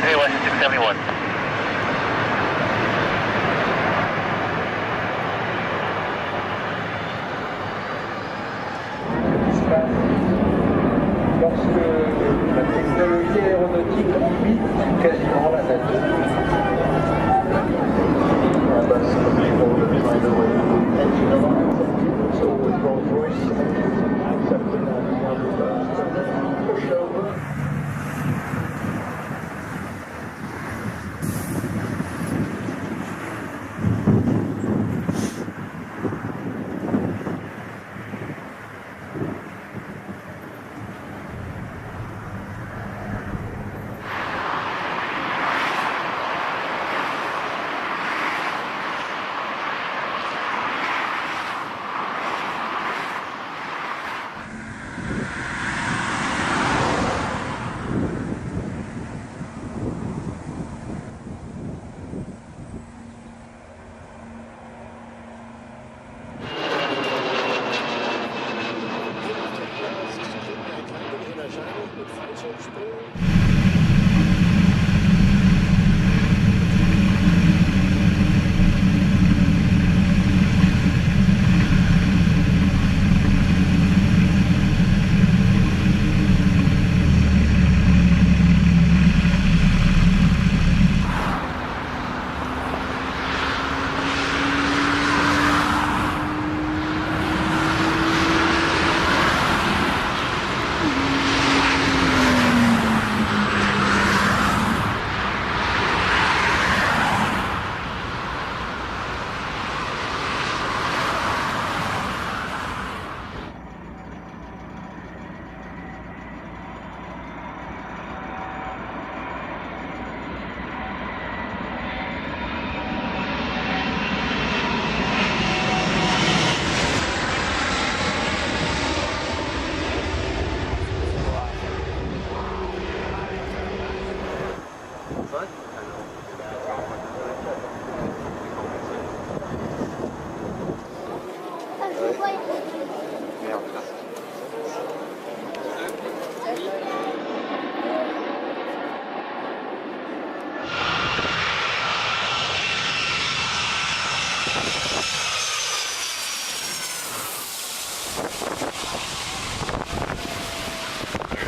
Clear 671. Lorsque la technologie aéronautique limite quasiment la nature. So with Rolls-Royce, accepting a pushover.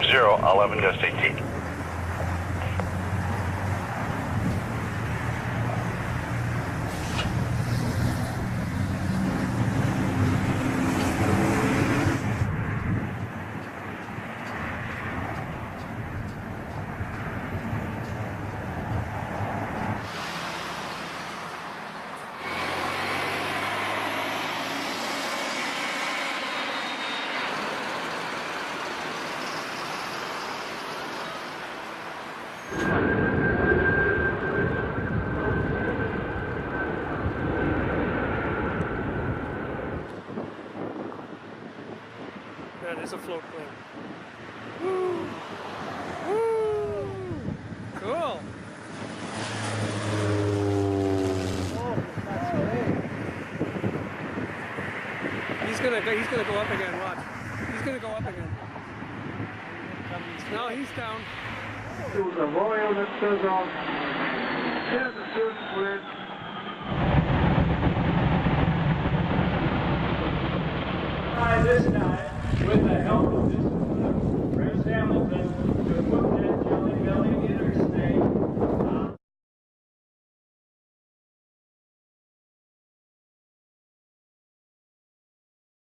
Zero, 11, just 18. Yeah, there's a float plane. Woo! Woo! Cool. He's gonna go up again. Watch. He's gonna go up again. No, he's down. It was a Royal that says on 10 to 30 split. This time, with the help of this Chris Hamilton, to put